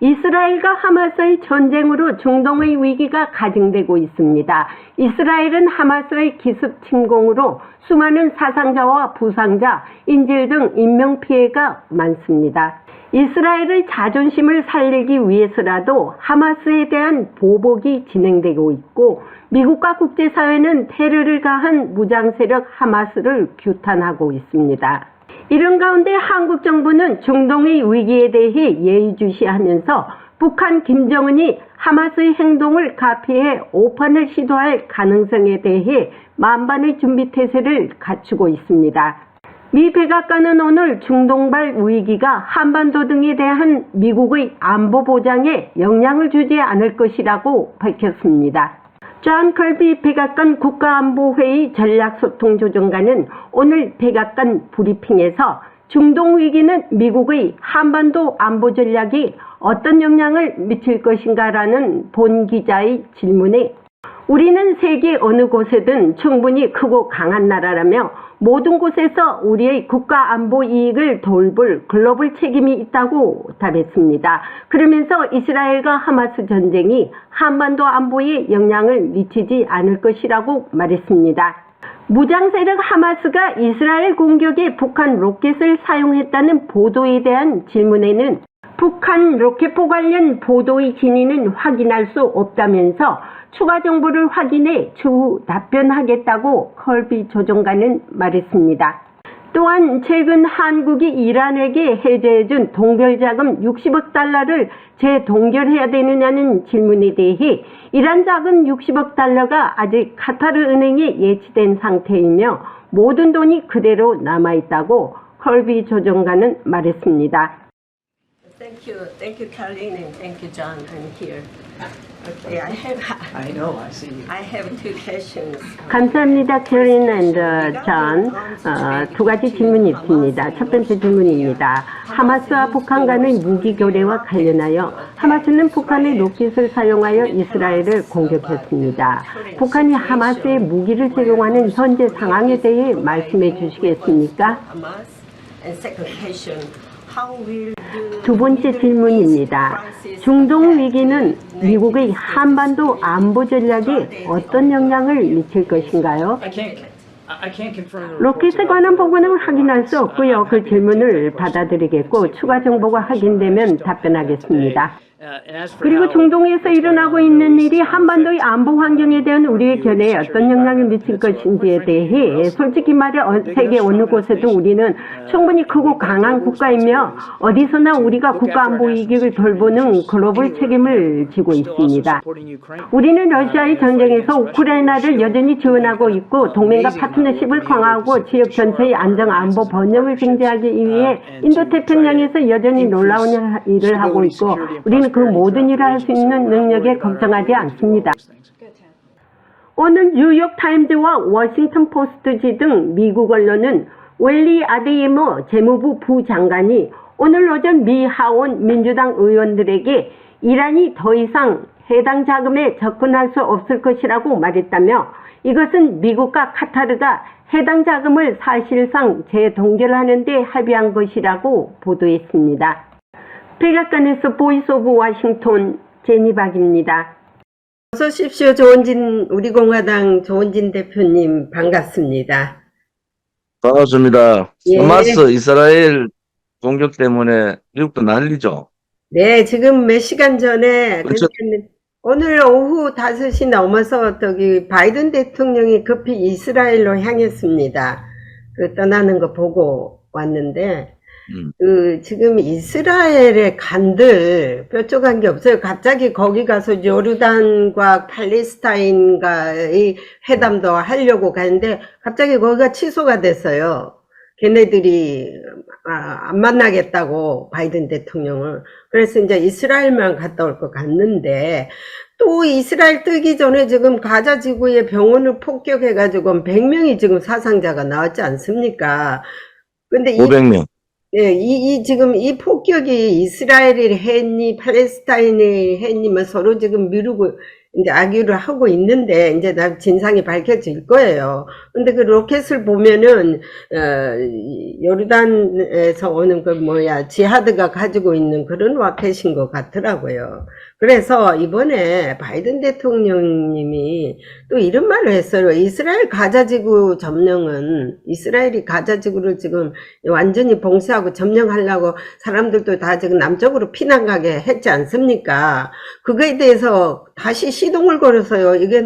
이스라엘과 하마스의 전쟁으로 중동의 위기가 가중되고 있습니다. 이스라엘은 하마스의 기습 침공으로 수많은 사상자와 부상자, 인질 등 인명피해가 많습니다. 이스라엘의 자존심을 살리기 위해서라도 하마스에 대한 보복이 진행되고 있고 미국과 국제사회는 테러를 가한 무장세력 하마스를 규탄하고 있습니다. 이런 가운데 한국 정부는 중동의 위기에 대해 예의주시하면서 북한 김정은이 하마스의 행동을 가피해 오판을 시도할 가능성에 대해 만반의 준비태세를 갖추고 있습니다. 미 백악관은 오늘 중동발 위기가 한반도 등에 대한 미국의 안보 보장에 영향을 주지 않을 것이라고 밝혔습니다. 존 컬비 백악관 국가안보회의 전략소통조정관은 오늘 백악관 브리핑에서 중동 위기는 미국의 한반도 안보 전략이 어떤 영향을 미칠 것인가라는 본 기자의 질문에 우리는 세계 어느 곳에든 충분히 크고 강한 나라라며 모든 곳에서 우리의 국가 안보 이익을 돌볼 글로벌 책임이 있다고 답했습니다. 그러면서 이스라엘과 하마스 전쟁이 한반도 안보에 영향을 미치지 않을 것이라고 말했습니다. 무장세력 하마스가 이스라엘 공격에 북한 로켓을 사용했다는 보도에 대한 질문에는 북한 로켓포 관련 보도의 진위는 확인할 수 없다면서 추가 정보를 확인해 추후 답변하겠다고 컬비 조정관은 말했습니다. 또한 최근 한국이 이란에게 해제해준 동결자금 60억 달러를 재동결해야 되느냐는 질문에 대해 이란 자금 60억 달러가 아직 카타르 은행에 예치된 상태이며 모든 돈이 그대로 남아있다고 컬비 조정관은 말했습니다. Thank you, Carlene, and thank you, John. I'm here. Okay, I have two questions. 감사합니다, 캐린 and 존. 두 가지 질문이 있습니다. 첫 번째 질문입니다. 하마스와 북한 간의 무기 교대와 관련하여 하마스는 북한의 로켓을 사용하여 이스라엘을 공격했습니다. 북한이 하마스에 무기를 제공하는 현재 상황에 대해 말씀해 주시겠습니까? 두 번째 질문입니다. 중동 위기는 미국의 한반도 안보 전략에 어떤 영향을 미칠 것인가요? 로켓에 관한 보고는 확인할 수 없고요. 그 질문을 받아들이겠고 추가 정보가 확인되면 답변하겠습니다. 그리고 중동에서 일어나고 있는 일이 한반도의 안보 환경에 대한 우리의 견해에 어떤 영향을 미칠 것인지에 대해 솔직히 말해 세계 어느 곳에도 우리는 충분히 크고 강한 국가이며 어디서나 우리가 국가 안보 이익을 돌보는 글로벌 책임을 지고 있습니다. 우리는 러시아의 전쟁에서 우크라이나를 여전히 지원하고 있고 동맹과 파트너십을 강화하고 지역 전체의 안정 안보 번영을 쟁취하기 위해 인도태평양에서 여전히 놀라운 일을 하고 있고 우리는 그 모든 일을 할 수 있는 능력에 걱정하지 않습니다. 오늘 뉴욕타임즈와 워싱턴 포스트지 등 미국 언론은 웰리 아데이모 재무부 부장관이 오늘 오전 미 하원 민주당 의원들에게 이란이 더 이상 해당 자금에 접근할 수 없을 것이라고 말했다며 이것은 미국과 카타르가 해당 자금을 사실상 재동결하는 데 합의한 것이라고 보도했습니다. 백악관에서 보이스 오브 워싱턴 제니박입니다. 어서 오십시오. 우리공화당 조원진 대표님 반갑습니다. 반갑습니다. 예. 하마스 이스라엘 공격 때문에 미국도 난리죠. 네, 지금 몇 시간 전에 그렇죠. 오늘 오후 5시 넘어서 바이든 대통령이 급히 이스라엘로 향했습니다. 떠나는 거 보고 왔는데 지금 이스라엘의 간들 뾰족한 게 없어요. 갑자기 거기 가서 요르단과 팔레스타인과의 회담도 하려고 가는데 갑자기 거기가 취소가 됐어요. 걔네들이 안 만나겠다고 바이든 대통령을. 그래서 이제 이스라엘만 갔다 올 것 같는데 또 이스라엘 뜨기 전에 지금 가자 지구의 병원을 폭격해가지고 100명이 지금 사상자가 나왔지 않습니까? 근데 500명. 예, 지금 이 폭격이 이스라엘이 했니, 팔레스타인이 했니, 뭐 서로 지금 미루고 이제 악유를 하고 있는데 이제 나 진상이 밝혀질 거예요. 근데 그 로켓을 보면은 요르단에서 오는 그 지하드가 가지고 있는 그런 로켓인 것 같더라고요. 그래서 이번에 바이든 대통령님이 또 이런 말을 했어요. 이스라엘 가자지구 점령은 이스라엘이 가자지구를 지금 완전히 봉쇄하고 점령하려고 사람들도 다 지금 남쪽으로 피난 가게 했지 않습니까? 그거에 대해서 다시 시동을 걸어서요. 이게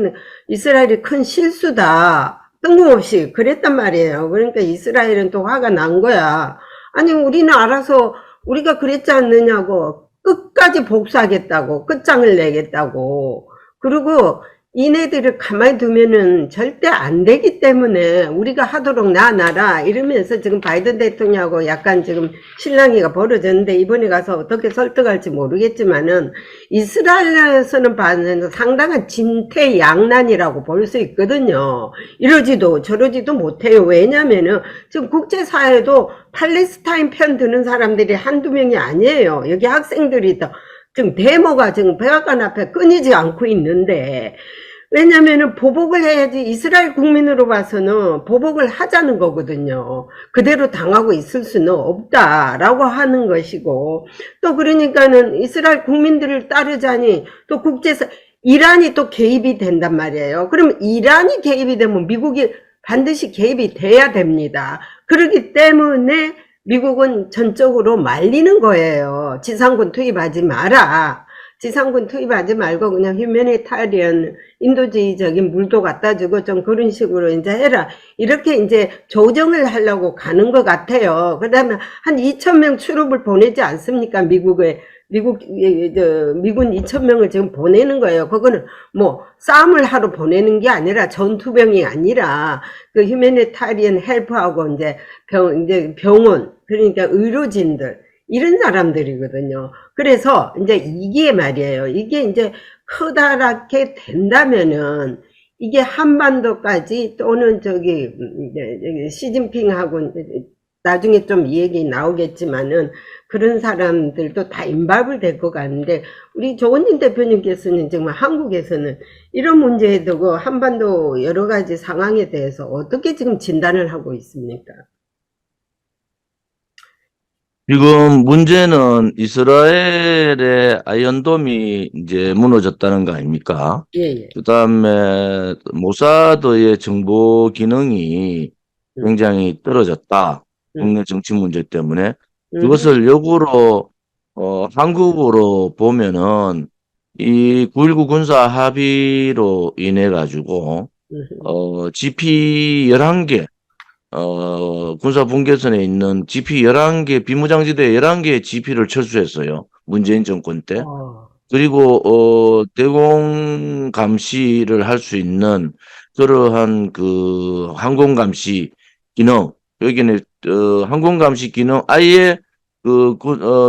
이스라엘이 큰 실수다. 뜬금없이 그랬단 말이에요. 그러니까 이스라엘은 또 화가 난 거야. 아니 우리는 알아서 우리가 그랬지 않느냐고 끝까지 복수하겠다고 끝장을 내겠다고. 그리고 이네들을 가만히 두면은 절대 안 되기 때문에 우리가 하도록 놔놔라 이러면서 지금 바이든 대통령하고 약간 지금 실랑이가 벌어졌는데 이번에 가서 어떻게 설득할지 모르겠지만은 이스라엘에서는 봐는 상당한 진퇴양난이라고 볼 수 있거든요. 이러지도 저러지도 못해요. 왜냐면은 지금 국제사회도 팔레스타인 편 드는 사람들이 한두 명이 아니에요. 여기 학생들이 더 지금 데모가 지금 백악관 앞에 끊이지 않고 있는데 왜냐면은 보복을 해야지 이스라엘 국민으로 봐서는 보복을 하자는 거거든요. 그대로 당하고 있을 수는 없다라고 하는 것이고 또 그러니까는 이스라엘 국민들을 따르자니 또 국제사 이란이 또 개입이 된단 말이에요. 그럼 이란이 개입이 되면 미국이 반드시 개입이 돼야 됩니다. 그렇기 때문에 미국은 전적으로 말리는 거예요. 지상군 투입하지 마라. 지상군 투입하지 말고 그냥 휴머니타리언 인도주의적인 물도 갖다 주고 좀 그런 식으로 이제 해라. 이렇게 이제 조정을 하려고 가는 것 같아요. 그 다음에 한 2,000명 출입을 보내지 않습니까? 미군 2,000명을 지금 보내는 거예요. 그거는 싸움을 하러 보내는 게 아니라 전투병이 아니라 그 휴머니타리언 헬프하고 이제 병원, 그러니까 의료진들, 이런 사람들이거든요. 그래서 이제 이게 말이에요. 이게 이제 커다랗게 된다면은 이게 한반도까지 또는 시진핑하고 나중에 좀 이 얘기 나오겠지만은 그런 사람들도 다 임박을 될 것 같은데 우리 조원진 대표님께서는 정말 한국에서는 이런 문제에 두고 한반도 여러 가지 상황에 대해서 어떻게 지금 진단을 하고 있습니까? 지금 문제는 이스라엘의 아이언돔이 이제 무너졌다는 거 아닙니까? 예. 그 다음에 모사드의 정보 기능이 굉장히 떨어졌다. 국내 정치 문제 때문에. 그것을 역으로, 한국으로 보면은 이 9.19 군사 합의로 인해 가지고, GP 11개, 군사 분계선에 있는 GP 11개, 비무장지대 11개의 GP를 철수했어요. 문재인 정권 때. 그리고, 대공 감시를 할 수 있는 그러한 그 항공 감시 기능, 여기는, 항공 감시 기능, 아예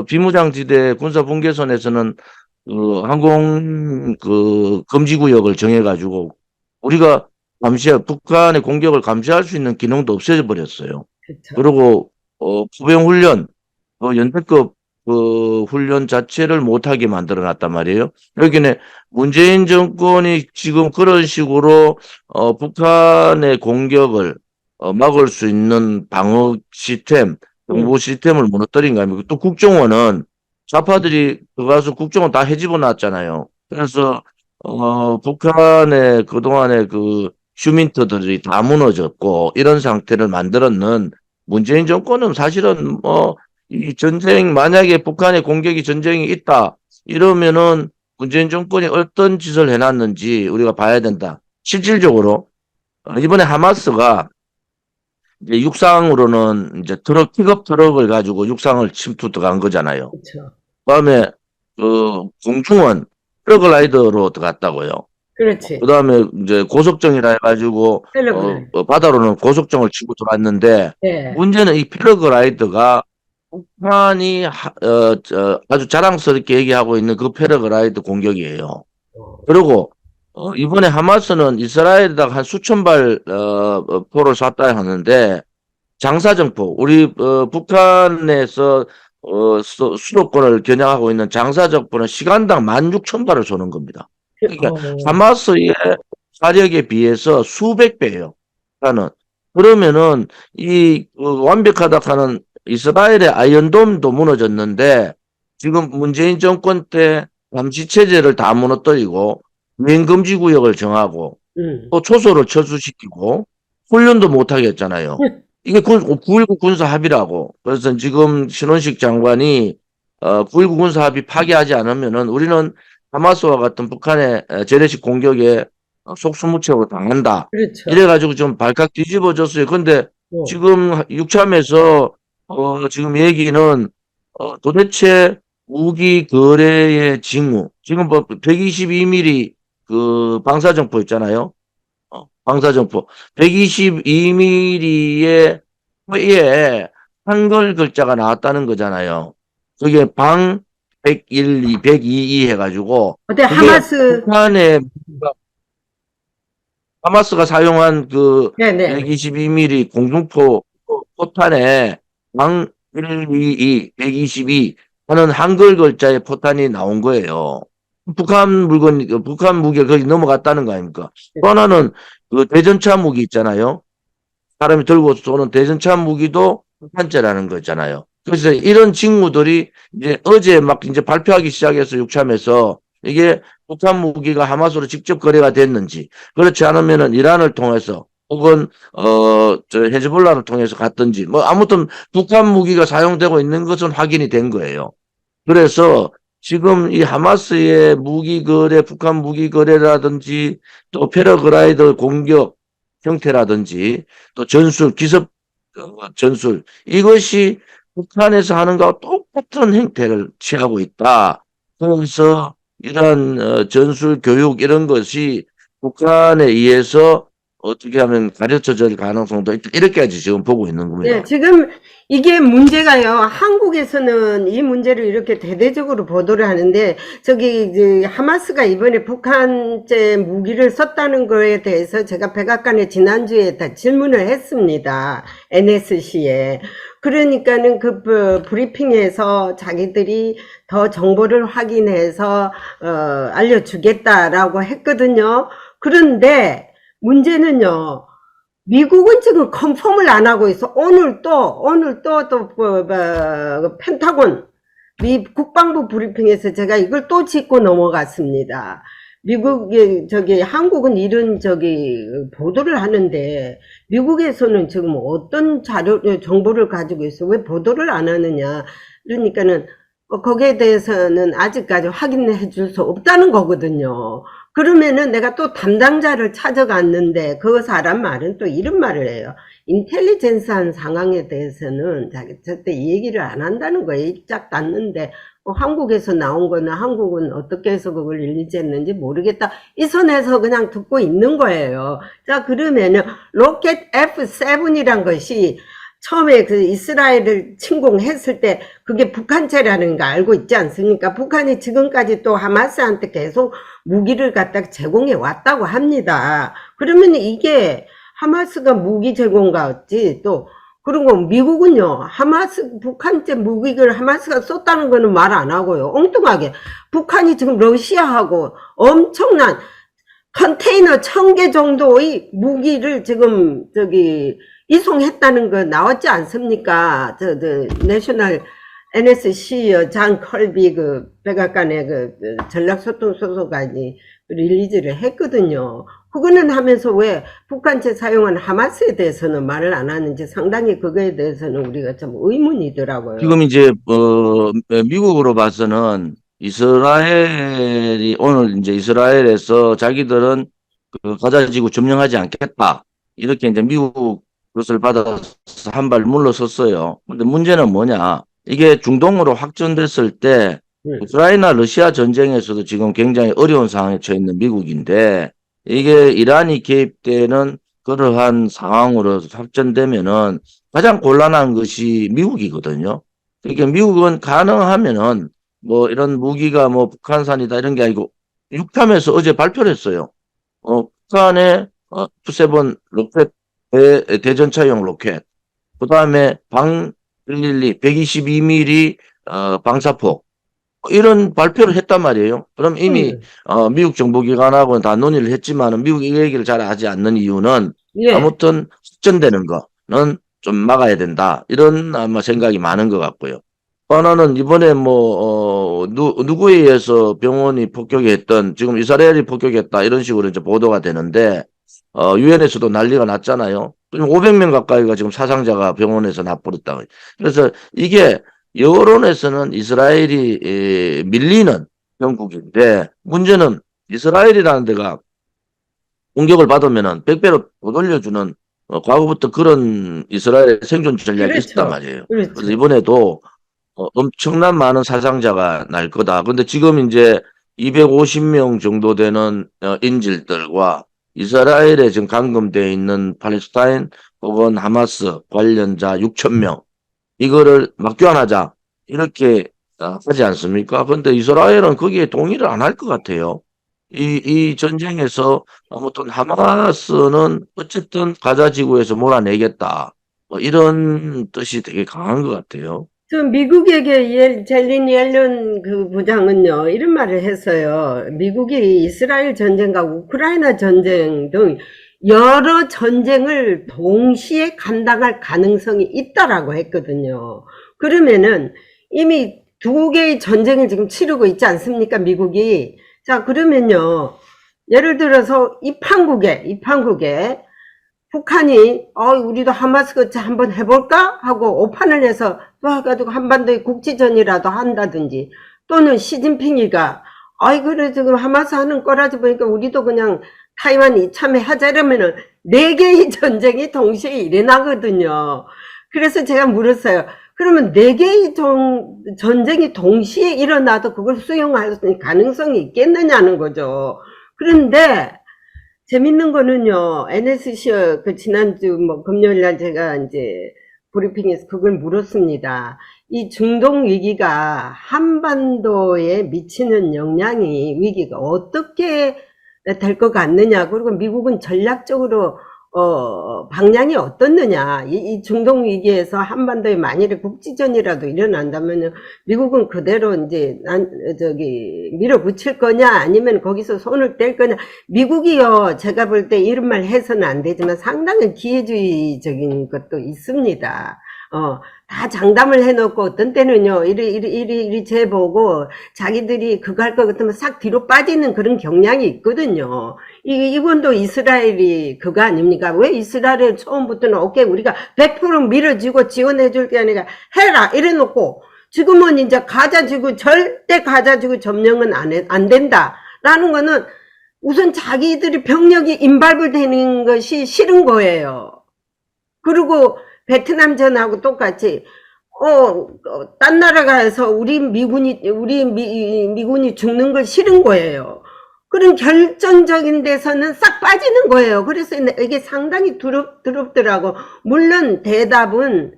비무장지대 군사 분계선에서는 항공 금지구역을 정해가지고 우리가 북한의 공격을 감시할 수 있는 기능도 없애져 버렸어요. 그쵸. 그리고 포병 훈련, 연대급 훈련 자체를 못하게 만들어 놨단 말이에요. 여기는 문재인 정권이 지금 그런 식으로 북한의 공격을 막을 수 있는 방어 시스템, 정보 시스템을 무너뜨린 거 아닙니까? 또 국정원은 좌파들이 들어가서 국정원 다 해집어 놨잖아요. 그래서 북한의 그동안의 그 휴민트들이 다 무너졌고 이런 상태를 만들었는 문재인 정권은 사실은 이 전쟁 만약에 북한의 공격이 전쟁이 있다 이러면은 문재인 정권이 어떤 짓을 해놨는지 우리가 봐야 된다. 실질적으로 이번에 하마스가 이제 육상으로는 이제 픽업 트럭을 가지고 육상을 침투 들어간 거잖아요. 그렇죠. 그다음에 공중은 패러글라이더로 들어갔다고요. 그렇지. 그다음에 이제 고속정이라 해가지고 바다로는 고속정을 치고 들어왔는데 네. 문제는 이 패러글라이더가 북한이 아주 자랑스럽게 얘기하고 있는 그 패러글라이더 공격이에요. 그리고 이번에 하마스는 이스라엘에다가 한 수천 발 포를 쐈다 하는데 장사정포 우리 북한에서 수도권을 겨냥하고 있는 장사정포는 시간당 16,000발을 쏘는 겁니다. 그러니까 어, 하마스의 사력에 비해서 수백 배예요. 나는 그러면은 완벽하다 하는 이스라엘의 아이언돔도 무너졌는데 지금 문재인 정권 때 감시 체제를 다 무너뜨리고 유행 금지 구역을 정하고 또 초소를 철수시키고 훈련도 못하게 했잖아요. 이게 9.19 군사 합의라고. 그래서 지금 신원식 장관이 9.19 군사 합의 파기하지 않으면은 우리는 하마스와 같은 북한의 재래식 공격에 속수무책으로 당한다. 그렇죠. 이래가지고 좀 발칵 뒤집어졌어요. 근데 어. 지금 육참에서 지금 얘기는 도대체 무기 거래의 징후. 지금 뭐 122mm 그 방사정포 있잖아요. 방사정포. 122mm의 에 한글 글자가 나왔다는 거잖아요. 그게 방 112, 122 해가지고 어때, 그게 하마스, 북한의 하마스가 사용한 그 네네. 122mm 공중포 포탄에 방 122, 122 하는 한글 글자의 포탄이 나온 거예요. 북한 무기가 거기 넘어갔다는 거 아닙니까? 또 하나는 그 대전차 무기 있잖아요. 사람이 들고 쏘는 대전차 무기도 북한제라는 거 있잖아요. 그래서 이런 징후들이 이제 어제 막 이제 발표하기 시작해서 육참에서 이게 북한 무기가 하마스로 직접 거래가 됐는지 그렇지 않으면은 이란을 통해서 혹은 저 헤즈볼라를 통해서 갔든지 뭐 아무튼 북한 무기가 사용되고 있는 것은 확인이 된 거예요. 그래서 지금 이 하마스의 무기 거래, 북한 무기 거래라든지 또 패러글라이더 공격 형태라든지 또 기습 전술 이것이 북한에서 하는 것과 똑같은 형태를 취하고 있다. 그래서 이러한 전술 교육 이런 것이 북한에 의해서 어떻게 하면 가르쳐질 가능성도 있다. 이렇게까지 지금 보고 있는 겁니다. 네, 지금 이게 문제가요. 한국에서는 이 문제를 이렇게 대대적으로 보도를 하는데, 저기, 이제 하마스가 이번에 북한제 무기를 썼다는 거에 대해서 제가 백악관에 지난주에 다 질문을 했습니다. NSC에. 그러니까는 그 브리핑에서 자기들이 더 정보를 확인해서, 알려주겠다라고 했거든요. 그런데 문제는요. 미국은 지금 컨펌을 안 하고 있어. 오늘 또 펜타곤 미 국방부 브리핑에서 제가 이걸 또 짚고 넘어갔습니다. 한국은 이런 보도를 하는데 미국에서는 지금 어떤 정보를 가지고 있어? 왜 보도를 안 하느냐? 그러니까는 거기에 대해서는 아직까지 확인해 줄 수 없다는 거거든요. 그러면은 내가 또 담당자를 찾아갔는데 그 사람 말은 또 이런 말을 해요. 인텔리전스한 상황에 대해서는 자기 절대 얘기를 안 한다는 거예요. 입짝 닫는데 한국에서 나온 거는 한국은 어떻게 해서 그걸 릴리즈했는지 모르겠다. 이 선에서 그냥 듣고 있는 거예요. 자, 그러면은 로켓 F7이란 것이 처음에 그 이스라엘을 침공했을 때 그게 북한체라는 거 알고 있지 않습니까? 북한이 지금까지 또 하마스한테 계속 무기를 갖다 제공해 왔다고 합니다. 그러면 이게 하마스가 무기 제공가지 또 그리고 미국은요 북한제 무기를 하마스가 썼다는 거는 말 안 하고요. 엉뚱하게 북한이 지금 러시아하고 엄청난 컨테이너 1000개 정도의 무기를 지금 이송했다는 거 나왔지 않습니까? 내셔널 NSC 장 컬비 백악관의 전략소통 소속관이 릴리즈를 했거든요. 그거는 하면서 왜 북한체 사용한 하마스에 대해서는 말을 안 하는지 상당히 그거에 대해서는 우리가 좀 의문이더라고요. 지금 이제 미국으로 봐서는 이스라엘이 오늘 이제 이스라엘에서 자기들은 그 가자지구 점령하지 않겠다. 이렇게 이제 미국 것을 받아서 한 발 물러섰어요. 근데 문제는 뭐냐? 이게 중동으로 확전됐을 때 우크라이나 러시아 전쟁에서도 지금 굉장히 어려운 상황에 처해 있는 미국인데 이게 이란이 개입되는 그러한 상황으로 확전되면은 가장 곤란한 것이 미국이거든요. 그러니까 미국은 가능하면은 뭐 이런 무기가 뭐 북한산이다 이런 게 아니고 육탐에서 어제 발표를 했어요. 북한의 F7 로켓 대전차용 로켓, 그 다음에 방 112, 122mm 방사포, 이런 발표를 했단 말이에요. 그럼 이미 음. 미국 정보기관하고는 다 논의를 했지만은 미국이 이 얘기를 잘 하지 않는 이유는 예. 아무튼 확전되는 거는 좀 막아야 된다. 이런 아마 생각이 많은 것 같고요. 또 하나는 이번에 뭐 누구에 의해서 병원이 폭격했던 지금 이스라엘이 폭격했다 이런 식으로 이제 보도가 되는데 유엔에서도 난리가 났잖아요. 500명 가까이가 지금 사상자가 병원에서 나버렸다. 그래서 이게 여론에서는 이스라엘이 밀리는 영국인데 문제는 이스라엘이라는 데가 공격을 받으면은 100배로 더 돌려주는 과거부터 그런 이스라엘의 생존 전략이 있단 그렇죠. 말이에요. 그렇죠. 그래서 이번에도 엄청난 많은 사상자가 날 거다. 근데 지금 이제 250명 정도 되는 인질들과 이스라엘에 지금 감금되어 있는 팔레스타인 혹은 하마스 관련자 6천 명 이거를 막교환하자 이렇게 하지 않습니까? 근데 이스라엘은 거기에 동의를 안 할 것 같아요. 이 전쟁에서 아무튼 하마스는 어쨌든 가자 지구에서 몰아내겠다. 뭐 이런 뜻이 되게 강한 것 같아요. 저 미국에게 젤린 옐런 그 부장은요, 이런 말을 했어요. 미국이 이스라엘 전쟁과 우크라이나 전쟁 등 여러 전쟁을 동시에 감당할 가능성이 있다라고 했거든요. 그러면은 이미 두 개의 전쟁을 지금 치르고 있지 않습니까, 미국이? 자, 그러면요, 예를 들어서 이 판국에 북한이 우리도 하마스 같이 한번 해볼까 하고 오판을 해서 또 해가지고 한반도의 국지전이라도 한다든지, 또는 시진핑이가 그래 지금 하마스 하는 거라지 보니까 우리도 그냥 타이완 이참에 하자 이러면은 네 개의 전쟁이 동시에 일어나거든요. 그래서 제가 물었어요. 그러면 네 개의 전쟁이 동시에 일어나도 그걸 수용할 수 있는 가능성이 있겠느냐는 거죠. 그런데 재밌는 거는요, NSC 그 지난주 뭐 금요일 날 제가 이제 브리핑에서 그걸 물었습니다. 이 중동 위기가 한반도에 미치는 영향이 위기가 어떻게 될 것 같느냐, 그리고 미국은 전략적으로 방향이 어떻느냐, 이 중동 위기에서 한반도에 만일에 국지전이라도 일어난다면 미국은 그대로 이제 밀어붙일 거냐 아니면 거기서 손을 뗄 거냐. 미국이요, 제가 볼 때 이런 말 해서는 안 되지만 상당히 기회주의적인 것도 있습니다. 다 장담을 해놓고 어떤 때는요, 이리 재보고 자기들이 그거 할 것 같으면 싹 뒤로 빠지는 그런 경향이 있거든요. 이번도 이스라엘이 그거 아닙니까? 왜 이스라엘 처음부터는 오케이 우리가 100% 밀어주고 지원해줄 게 아니라 해라 이래 놓고 지금은 이제 가자지구 절대 가자지구 점령은 안 된다 라는 거는 우선 자기들이 병력이 인발부되는 것이 싫은 거예요. 그리고 베트남전하고 똑같이 딴 나라 가서 우리 미군이 죽는 걸 싫은 거예요. 그런 결정적인 데서는 싹 빠지는 거예요. 그래서 이게 상당히 두렵더라고. 물론 대답은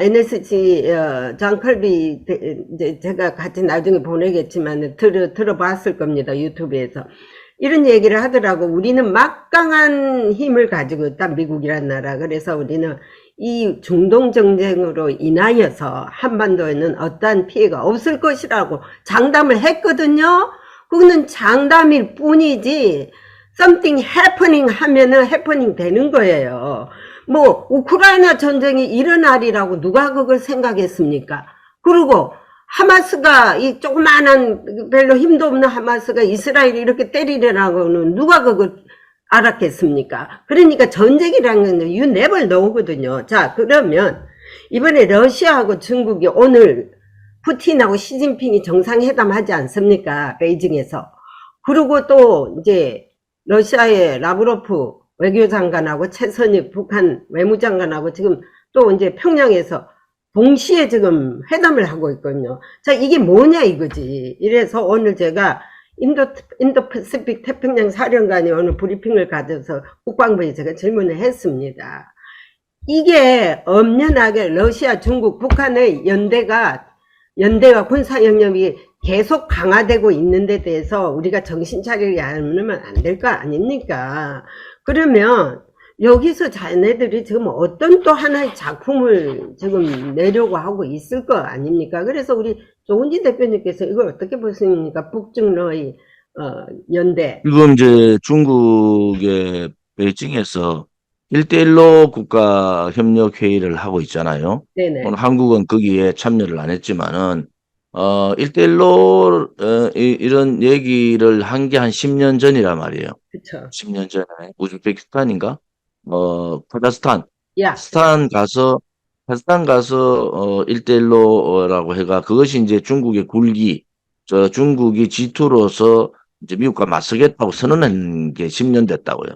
NSC 존 컬비 이제 제가 같이 나중에 보내겠지만 들어봤을 겁니다. 유튜브에서. 이런 얘기를 하더라고. 우리는 막강한 힘을 가지고 있다, 미국이란 나라. 그래서 우리는 이 중동 전쟁으로 인하여서 한반도에는 어떠한 피해가 없을 것이라고 장담을 했거든요. 그거는 장담일 뿐이지 something happening 하면은 happening 되는 거예요. 뭐 우크라이나 전쟁이 일어나리라고 누가 그걸 생각했습니까? 그리고 하마스가 이 조그마한 별로 힘도 없는 하마스가 이스라엘이 이렇게 때리려고는 누가 그걸 알았겠습니까? 그러니까 전쟁이라는 건 you never know거든요. 자, 그러면 이번에 러시아하고 중국이 오늘 푸틴하고 시진핑이 정상회담 하지 않습니까? 베이징에서. 그리고 또 이제 러시아의 라브로프 외교장관하고 최선희 북한 외무장관하고 지금 또 이제 평양에서 동시에 지금 회담을 하고 있거든요. 자, 이게 뭐냐 이거지. 이래서 오늘 제가 인도 패시픽 태평양 사령관이 오늘 브리핑을 가져서 국방부에 제가 질문을 했습니다. 이게 엄연하게 러시아, 중국, 북한의 연대와 군사영역이 계속 강화되고 있는 데 대해서 우리가 정신 차리지 않으면 안 될 거 아닙니까? 그러면 여기서 자네들이 지금 어떤 또 하나의 작품을 지금 내려고 하고 있을 거 아닙니까? 그래서 우리 조은지 대표님께서 이걸 어떻게 보십니까? 북중러의 연대. 지금 이제 중국의 베이징에서 1대1로 국가 협력 회의를 하고 있잖아요. 네네. 오늘 한국은 거기에 참여를 안 했지만은 1대1로 이런 얘기를 한 게 한 10년 전이란 말이에요. 그쵸. 10년 전에 우즈베키스탄인가? 카자흐스탄. 야, 카자흐스탄 가서 1대1로라고 해가 그것이 이제 중국의 굴기, 중국이 G2로서 이제 미국과 맞서겠다고 선언한 게 10년 됐다고요.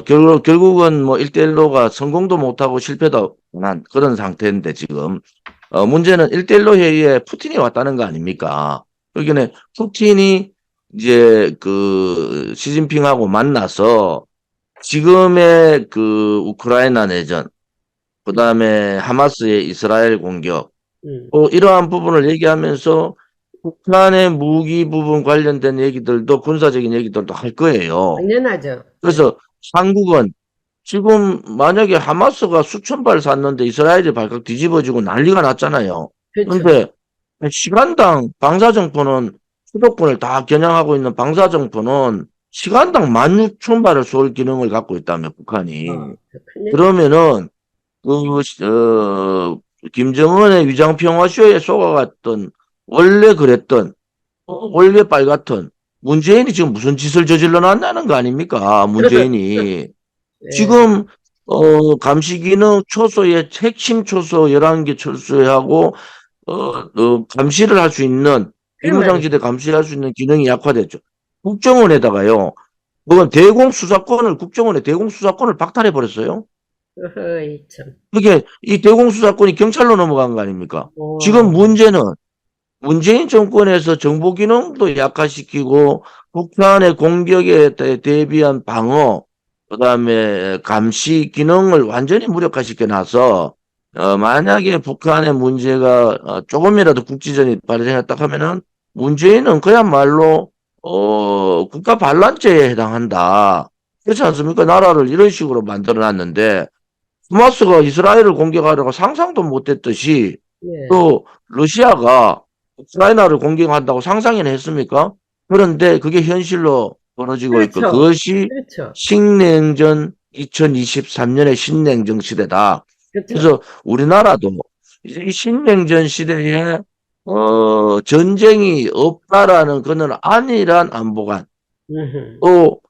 결국은 뭐 1대1로가 성공도 못하고 실패도 한 그런 상태인데 지금 문제는 1대1로 회의에 푸틴이 왔다는 거 아닙니까? 그러니까 푸틴이 이제 그 시진핑하고 만나서 지금의 그 우크라이나 내전, 그다음에 하마스의 이스라엘 공격, 이러한 부분을 얘기하면서 북한의 무기 부분 관련된 얘기들도 군사적인 얘기들도 할 거예요. 당연하죠. 그래서 한국은 지금 만약에 하마스가 수천 발 쐈는데 이스라엘이 발칵 뒤집어지고 난리가 났잖아요. 그렇죠. 그런데 시간당 방사정포는 수도권을 다 겨냥하고 있는 방사정포는 시간당 16,000발을 쏠 기능을 갖고 있다며 북한이. 큰일. 그러면은 김정은의 위장평화쇼에 속아갔던 원래 그랬던 원래 빨갛던 문재인이 지금 무슨 짓을 저질러 놨다는 거 아닙니까? 문재인이. 네. 지금 감시기능 초소의 핵심 초소 11개 철수하고 감시를 할 수 있는 비무장지대 감시할 수 있는 기능이 약화됐죠. 국정원에다가요. 그건 국정원의 대공수사권을 박탈해 버렸어요. 어허이, 참. 그게 이 대공수사권이 경찰로 넘어간 거 아닙니까? 오. 지금 문제는 문재인 정권에서 정보 기능도 약화시키고 북한의 공격에 대비한 방어, 그다음에 감시 기능을 완전히 무력화시켜 놔서 만약에 북한의 문제가 조금이라도 국지전이 발생했다 하면은 문재인은 그야말로 국가 반란죄에 해당한다. 그렇지 않습니까? 나라를 이런 식으로 만들어 놨는데 하마스가 이스라엘을 공격하려고 상상도 못했듯이 예. 또 러시아가 우크라이나를 공격한다고 상상이나 했습니까? 그런데 그게 현실로 벌어지고 있고 그렇죠. 그것이 그렇죠. 신냉전 2023년의 신냉전 시대다. 그렇죠. 그래서 우리나라도 이제 이 신냉전 시대에 전쟁이 없다라는 그는 안일한 안보관 또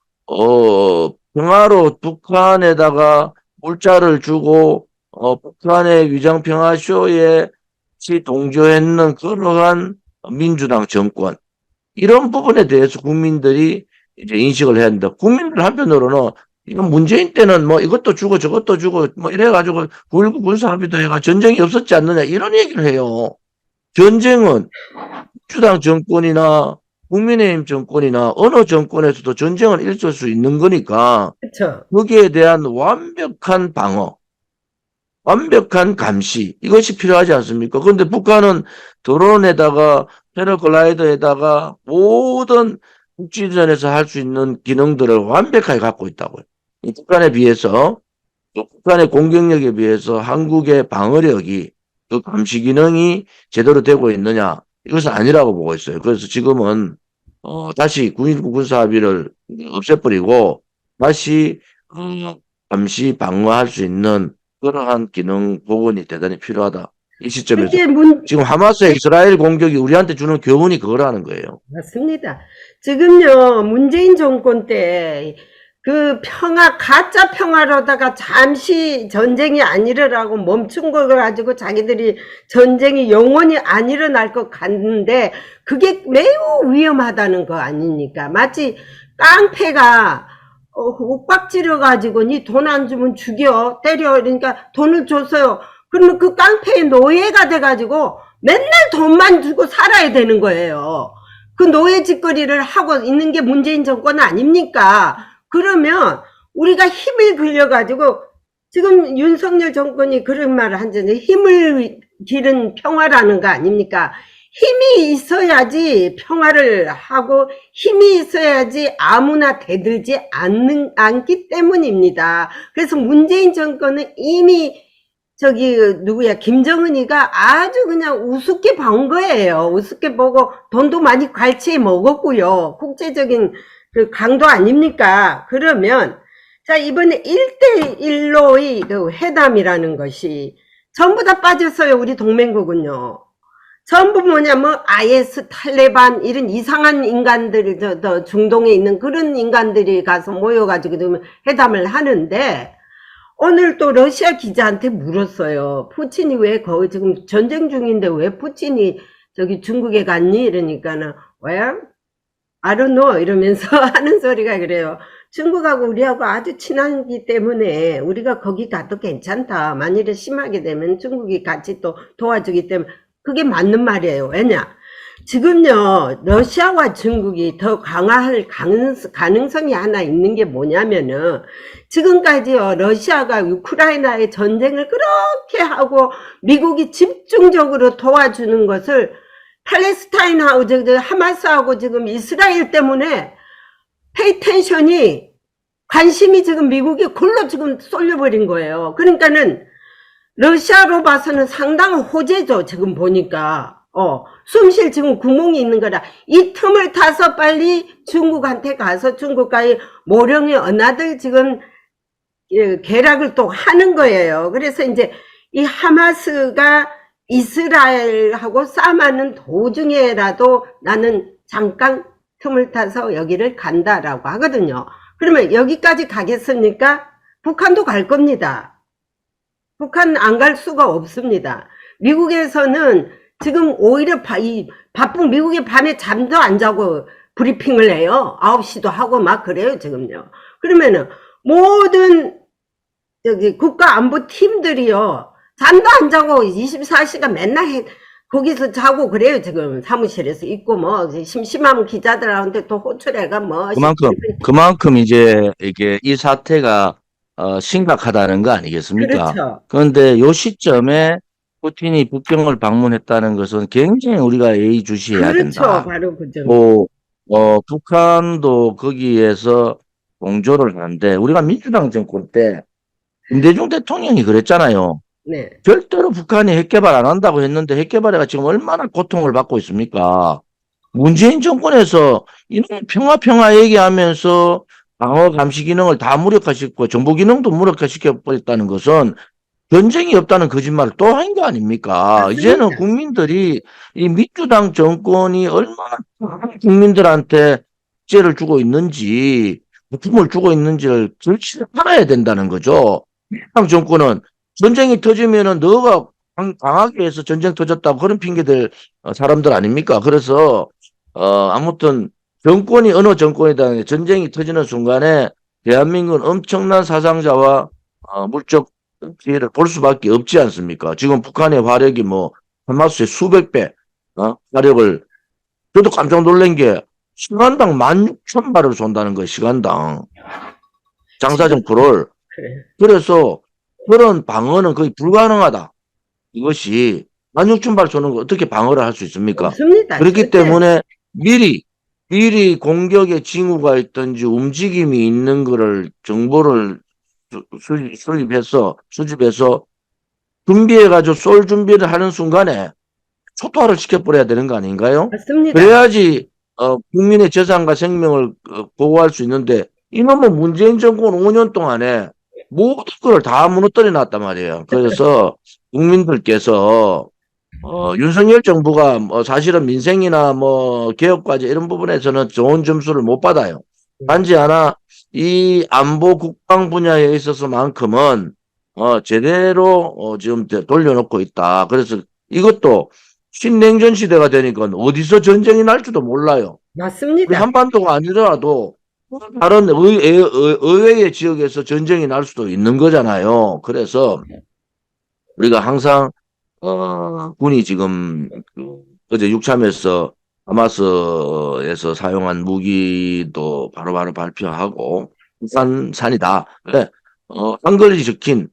평화로 북한에다가 물자를 주고 북한의 위장평화쇼에 동조했는 그러한 민주당 정권 이런 부분에 대해서 국민들이 이제 인식을 해야 된다. 국민들 한편으로는 이건 문재인 때는 뭐 이것도 주고 저것도 주고 뭐 이래가지고 9.19 군사합의도 해가 전쟁이 없었지 않느냐 이런 얘기를 해요. 전쟁은 민주당 정권이나 국민의힘 정권이나 어느 정권에서도 전쟁은 있을 수 있는 거니까 그렇죠. 거기에 대한 완벽한 방어, 완벽한 감시 이것이 필요하지 않습니까? 그런데 북한은 드론에다가 패러글라이더에다가 모든 국지전에서 할 수 있는 기능들을 완벽하게 갖고 있다고요. 이 북한에 비해서 또 북한의 공격력에 비해서 한국의 방어력이 그 감시 기능이 제대로 되고 있느냐 이것은 아니라고 보고 있어요. 그래서 지금은 다시 9.19 군사합의를 없애버리고 다시 감시 방어할 수 있는 그러한 기능 복원이 대단히 필요하다. 이 시점에서 지금 하마스의 이스라엘 공격이 우리한테 주는 교훈이 그거라는 거예요. 맞습니다. 지금요, 문재인 정권 때 그 가짜 평화로다가 잠시 전쟁이 안 일어나고 멈춘 걸 가지고 자기들이 전쟁이 영원히 안 일어날 것 같는데 그게 매우 위험하다는 거 아닙니까? 마치 깡패가 윽박지르 가지고 니 돈 안 주면 죽여, 때려. 그러니까 돈을 줬어요. 그러면 그 깡패의 노예가 돼가지고 맨날 돈만 주고 살아야 되는 거예요. 그 노예 짓거리를 하고 있는 게 문재인 정권 아닙니까? 그러면 우리가 힘을 빌려가지고 지금 윤석열 정권이 그런 말을 한잖아요. 힘을 기른 평화라는 거 아닙니까? 힘이 있어야지 평화를 하고 힘이 있어야지 아무나 대들지 않기 때문입니다. 그래서 문재인 정권은 이미 저기 누구야 김정은이가 아주 그냥 우습게 본 거예요. 우습게 보고 돈도 많이 갈취해 먹었고요. 국제적인 그 강도 아닙니까? 그러면 자 이번에 1대1로의 그 회담이라는 것이 전부 다 빠졌어요. 우리 동맹국은요. 전부 뭐냐면 IS, 탈레반 이런 이상한 인간들이 저 중동에 있는 그런 인간들이 가서 모여가지고 회담을 하는데 오늘 또 러시아 기자한테 물었어요. 푸틴이 왜 거기 지금 전쟁 중인데 왜 푸틴이 저기 중국에 갔니? 이러니까는 Well, I don't know 이러면서 하는 소리가 그래요. 중국하고 우리하고 아주 친하기 때문에 우리가 거기 가도 괜찮다. 만일에 심하게 되면 중국이 같이 또 도와주기 때문에 그게 맞는 말이에요. 왜냐? 지금요 러시아와 중국이 더 강화할 가능성이 하나 있는 게 뭐냐면은 지금까지요 러시아가 우크라이나의 전쟁을 그렇게 하고 미국이 집중적으로 도와주는 것을 팔레스타인하고 하마스하고 지금 이스라엘 때문에 페이텐션이 관심이 지금 미국이 골로 지금 쏠려버린 거예요. 그러니까는 러시아로 봐서는 상당한 호재죠. 지금 보니까 숨쉴 지금 구멍이 있는 거라 이 틈을 타서 빨리 중국한테 가서 중국과의 모령의 언어들 지금 계략을 또 하는 거예요. 그래서 이제 이 하마스가 이스라엘하고 싸움하는 도중에라도 나는 잠깐 틈을 타서 여기를 간다라고 하거든요. 그러면 여기까지 가겠습니까? 북한도 갈 겁니다. 북한 안 갈 수가 없습니다. 미국에서는 지금 오히려 바쁜 미국의 밤에 잠도 안 자고 브리핑을 해요. 9시도 하고 막 그래요, 지금요. 그러면은 모든 여기 국가안보 팀들이요. 잠도 안 자고 24시간 맨날 거기서 자고 그래요, 지금 사무실에서 있고 뭐 심심하면 기자들한테 또 호출해가 뭐 그만큼 이제 이게 이 사태가 심각하다는 거 아니겠습니까? 그렇죠. 그런데 요 시점에 푸틴이 북경을 방문했다는 것은 굉장히 우리가 예의주시해야 그렇죠. 된다. 바로 그죠. 북한도 거기에서 동조를 하는데 우리가 민주당 정권 때 김대중 대통령이 그랬잖아요. 네. 절대로 북한이 핵개발 안 한다고 했는데 핵개발해가 지금 얼마나 고통을 받고 있습니까? 문재인 정권에서 이런 평화 얘기하면서 방어 감시 기능을 다 무력화시켰고 정보 기능도 무력화시켜 버렸다는 것은 전쟁이 없다는 거짓말을 또 한 거 아닙니까? 맞습니다. 이제는 국민들이 이 민주당 정권이 얼마나 국민들한테 죄를 주고 있는지, 고통을 주고 있는지를 절실히 알아야 된다는 거죠. 민주당 정권은 전쟁이 터지면은 너가 강하게 해서 전쟁 터졌다고 그런 핑계들 사람들 아닙니까? 그래서 아무튼 정권이 어느 정권이든 전쟁이 터지는 순간에 대한민국은 엄청난 사상자와 물적 피해를 볼 수밖에 없지 않습니까? 지금 북한의 화력이 뭐 하마스의 수백 배 화력을 저도 깜짝 놀란 게 시간당 16,000발을 쏜다는 거예요. 시간당 장사정 프로를. 그래서 그런 방어는 거의 불가능하다. 이것이 16,000발 쏘는 거 어떻게 방어를 할 수 있습니까? 없습니다. 그렇기 때문에 미리 공격의 징후가 있든지 움직임이 있는 거를 정보를 수집해서 준비해가지고 쏠 준비를 하는 순간에 초토화를 시켜버려야 되는 거 아닌가요? 맞습니다. 그래야지 국민의 재산과 생명을 보호할 수 있는데 이놈은 문재인 정권 5년 동안에 모든 걸 다 무너뜨려 놨단 말이에요. 그래서 국민들께서 윤석열 정부가 사실은 민생이나 뭐 개혁과제 이런 부분에서는 좋은 점수를 못 받아요. 단지 하나 이 안보 국방 분야에 있어서만큼은 제대로 지금 돌려놓고 있다. 그래서 이것도 신냉전 시대가 되니까 어디서 전쟁이 날지도 몰라요. 우리 맞습니다. 한반도가 아니더라도 다른 의외의 지역에서 전쟁이 날 수도 있는 거잖아요. 그래서 우리가 항상 군이 지금 어제 육참에서 하마스에서 사용한 무기도 바로바로 발표하고 산이다. 그래 한글이 적힌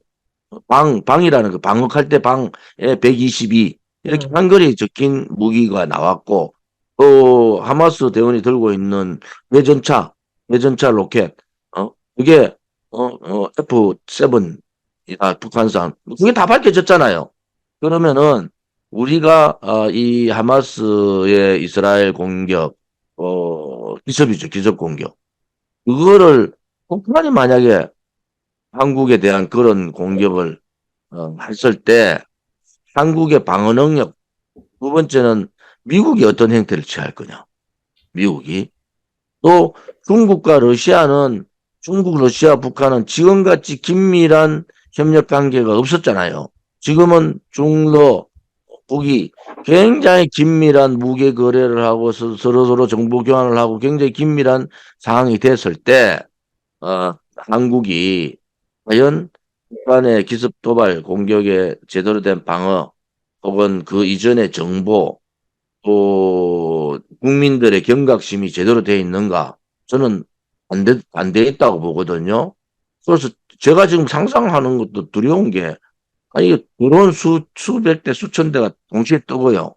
방이라는 거 방어할 때 방에 122 이렇게 한글이 적힌 무기가 나왔고 또 하마스 대원이 들고 있는 외전차 로켓 그게 F7 북한산. 그게 다 밝혀졌잖아요. 그러면은 우리가 이 하마스의 이스라엘 공격, 기습이죠, 기습 공격. 그거를 북한이 만약에 한국에 대한 그런 공격을 했을 때 한국의 방어 능력, 두 번째는 미국이 어떤 행태를 취할 거냐. 미국이. 또 중국과 러시아는 중국, 러시아, 북한은 지금같이 긴밀한 협력 관계가 없었잖아요. 지금은 중러, 북이 굉장히 긴밀한 무계 거래를 하고 서로 정보 교환을 하고 굉장히 긴밀한 상황이 됐을 때 한국이 과연 북한의 기습 도발 공격에 제대로 된 방어 혹은 그 이전의 정보 또 국민들의 경각심이 제대로 되어 있는가? 저는 안 돼 있다고 보거든요. 그래서 제가 지금 상상하는 것도 두려운 게 아니 드론 수백 대 수천 대가 동시에 뜨고요.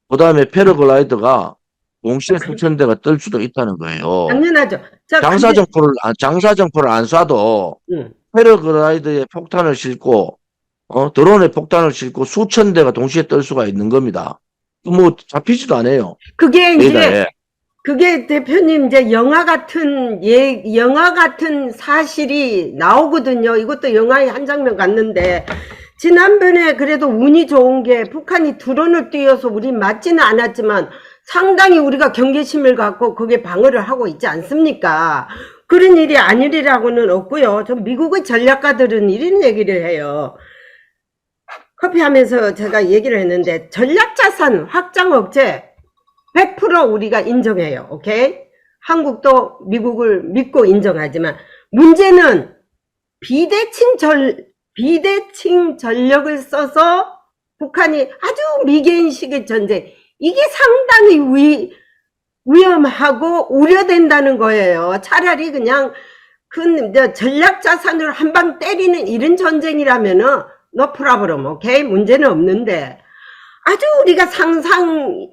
그다음에 패러글라이더가 동시에 수천 대가 뜰 수도 있다는 거예요. 당연하죠. 장사정포를 안 쏴도 응. 패러글라이더에 폭탄을 싣고 드론에 폭탄을 싣고 수천 대가 동시에 뜰 수가 있는 겁니다. 뭐 잡히지도 않아요. 그게 이제 레이더에. 그게 대표님 이제 영화 같은 사실이 나오거든요. 이것도 영화의 한 장면 같는데 지난번에 그래도 운이 좋은 게 북한이 드론을 띄워서 우린 맞지는 않았지만 상당히 우리가 경계심을 갖고 그게 방어를 하고 있지 않습니까? 그런 일이 아니리라고는 없고요. 좀 미국의 전략가들은 이런 얘기를 해요. 커피 하면서 제가 얘기를 했는데 전략자산 확장 억제 100% 우리가 인정해요. 오케이? 한국도 미국을 믿고 인정하지만 문제는 비대칭 전력을 써서 북한이 아주 미개인식의 전쟁, 이게 상당히 위험하고 우려된다는 거예요. 차라리 그냥 전략 자산으로 한 방 때리는 이런 전쟁이라면은 no problem, 오케이? 문제는 없는데 아주 우리가 상상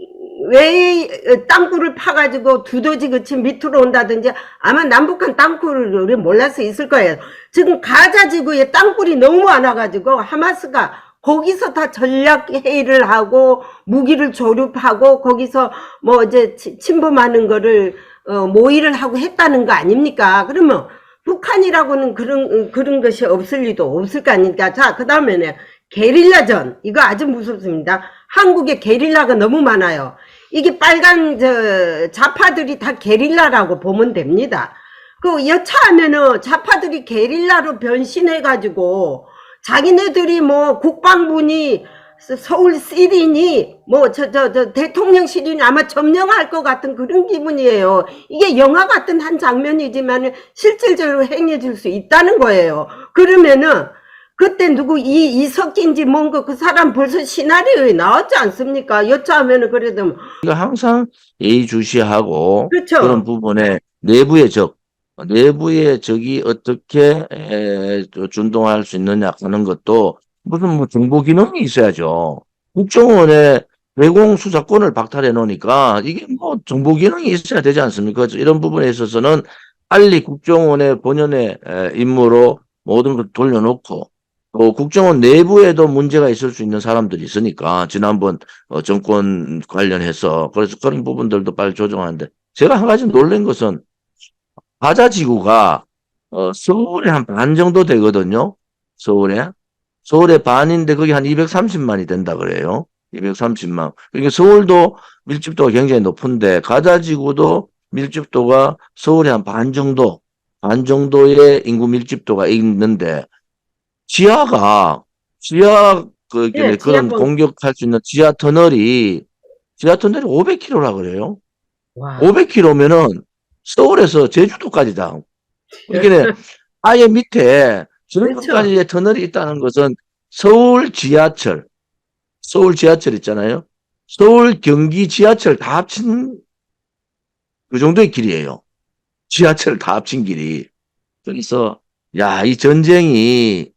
외의 땅굴을 파가지고 두더지 그치 밑으로 온다든지 아마 남북한 땅굴을 우리 몰라서 있을 거예요. 지금 가자 지구에 땅굴이 너무 많아가지고 하마스가 거기서 다 전략 회의를 하고 무기를 조립하고 거기서 뭐 이제 침범하는 거를 모의를 하고 했다는 거 아닙니까? 그러면 북한이라고는 그런 것이 없을 리도 없을 거 아닙니까? 자, 그 다음에는 게릴라전. 이거 아주 무섭습니다. 한국에 게릴라가 너무 많아요. 이게 빨간 좌파들이 다 게릴라라고 보면 됩니다. 그 여차하면은 좌파들이 게릴라로 변신해가지고 자기네들이 뭐 국방부니 서울 시리니 뭐 대통령실이니 아마 점령할 것 같은 그런 기분이에요. 이게 영화 같은 한 장면이지만 실질적으로 행해질 수 있다는 거예요. 그러면은 그때 누구 이석기인지 뭔가 그 사람 벌써 시나리오에 나왔지 않습니까? 여차하면은 그래도 우리가 항상 예의주시하고 그렇죠. 그런 부분에 내부의 적이 어떻게 준동할 수 있느냐 하는 것도 무슨 뭐 정보 기능이 있어야죠. 국정원에 외공 수사권을 박탈해 놓으니까 이게 뭐 정보 기능이 있어야 되지 않습니까? 이런 부분에 있어서는 빨리 국정원의 본연의 임무로 모든 걸 돌려놓고 또 국정원 내부에도 문제가 있을 수 있는 사람들이 있으니까 지난번 정권 관련해서 그래서 그런 부분들도 빨리 조정하는데 제가 한 가지 놀란 것은 가자지구가 서울에 한 반 정도 되거든요. 서울에 반인데 그게 한 230만이 된다 그래요. 230만. 그러니까 서울도 밀집도가 굉장히 높은데 가자지구도 밀집도가 서울에 한 반 정도의 인구 밀집도가 있는데 지하 예, 그런 지하본. 공격할 수 있는 지하 터널이 500km라 그래요. 와. 500km면은 서울에서 제주도까지다. 그러니까 아예 밑에 저기까지 터널이 있다는 것은 서울 지하철 있잖아요. 서울 경기 지하철 다 합친 그 정도의 길이에요. 지하철 다 합친 길이. 그래서 야, 이 전쟁이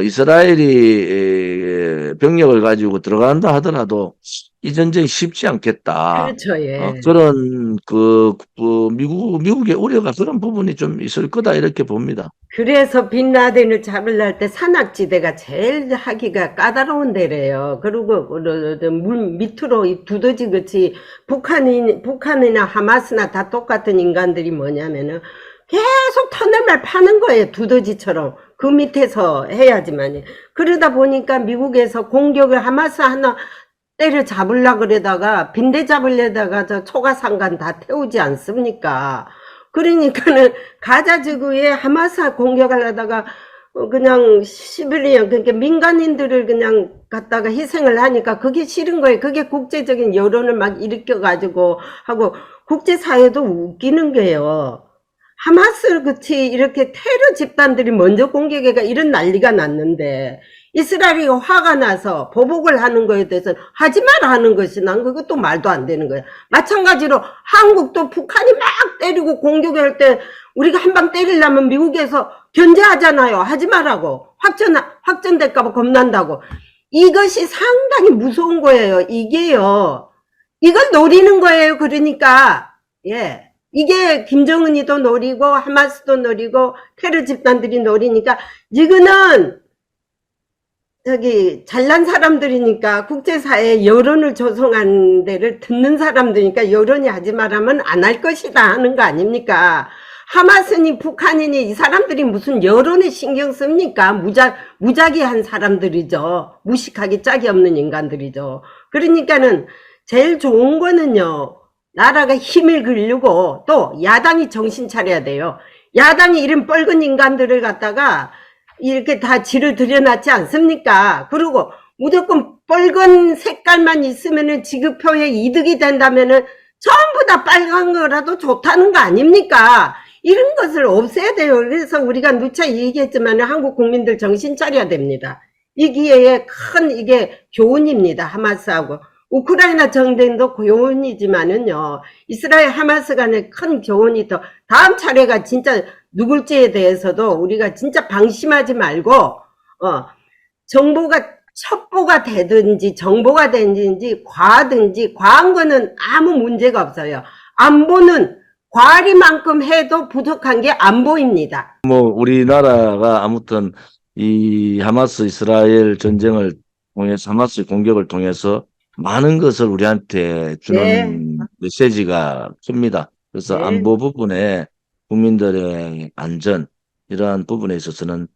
이스라엘이 병력을 가지고 들어간다 하더라도 이 전쟁이 쉽지 않겠다. 그렇죠, 예. 그런 미국의 우려가 그런 부분이 좀 있을 거다 이렇게 봅니다. 그래서 빈라덴을 잡으려 때 산악지대가 제일 하기가 까다로운 데래요. 그리고 물 밑으로 이 두더지같이 북한이나 하마스나 다 똑같은 인간들이 뭐냐면은 계속 터널만 파는 거예요. 두더지처럼. 그 밑에서 해야지만. 그러다 보니까 미국에서 공격을 하마스 하나 때려 잡으려 그러다가 빈대 잡으려다가 저 초가상간 다 태우지 않습니까? 그러니까는 가자 지구에 하마스 공격하려다가 그냥 시빌리언 그러니까 민간인들을 그냥 갖다가 희생을 하니까 그게 싫은 거예요. 그게 국제적인 여론을 막 일으켜 가지고 하고 국제사회도 웃기는 거예요. 하마스 그치 이렇게 테러 집단들이 먼저 공격해가 이런 난리가 났는데 이스라엘이 화가 나서 보복을 하는 거에 대해서 하지 마라 하는 것이 난 그것도 말도 안 되는 거야. 마찬가지로 한국도 북한이 막 때리고 공격할 때 우리가 한 방 때리려면 미국에서 견제하잖아요. 하지 말라고. 확전될까 봐 겁난다고. 이것이 상당히 무서운 거예요. 이게요. 이걸 노리는 거예요. 그러니까 예. 이게 김정은이도 노리고 하마스도 노리고 테러 집단들이 노리니까 이거는 저기 잘난 사람들이니까 국제사회 여론을 조성하는 데를 듣는 사람들이니까 여론이 하지 말라면 안 할 것이다 하는 거 아닙니까? 하마스니 북한이니 이 사람들이 무슨 여론에 신경 씁니까? 무작위한 사람들이죠. 무식하기 짝이 없는 인간들이죠. 그러니까는 제일 좋은 거는요. 나라가 힘을 기르고 또 야당이 정신 차려야 돼요. 야당이 이런 뻘건 인간들을 갖다가 이렇게 다 지를 들여놨지 않습니까? 그리고 무조건 빨간 색깔만 있으면은 지급표에 이득이 된다면은 전부 다 빨간 거라도 좋다는 거 아닙니까? 이런 것을 없애야 돼요. 그래서 우리가 누차 얘기했지만 한국 국민들 정신 차려야 됩니다. 이 기회에 큰 이게 교훈입니다. 하마스하고. 우크라이나 전쟁도 교훈이지만은요, 이스라엘 하마스 간에 큰 교훈이 더, 다음 차례가 진짜 누굴지에 대해서도 우리가 진짜 방심하지 말고, 정보가 첩보가 되든지, 정보가 되든지, 과하든지, 과한 거는 아무 문제가 없어요. 안보는 과리만큼 해도 부족한 게 안보입니다. 우리나라가 아무튼 이 하마스 이스라엘 전쟁을 통해서, 하마스 공격을 통해서 많은 것을 우리한테 주는 네. 메시지가 큽니다. 그래서 네. 안보 부분에 국민들의 안전 이러한 부분에 있어서는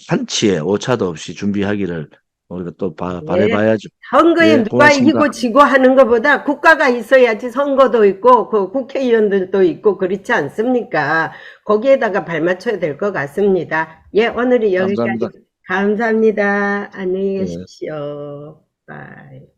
한치의 오차도 없이 준비하기를 우리가 또 바라봐야죠. 선거에 예, 누가 고맙습니다. 이기고 지고 하는 것보다 국가가 있어야지 선거도 있고 그 국회의원들도 있고 그렇지 않습니까? 거기에다가 발맞춰야 될 것 같습니다. 예, 오늘은 여기까지. 감사합니다. 감사합니다. 안녕히 예. 계십시오. 바이.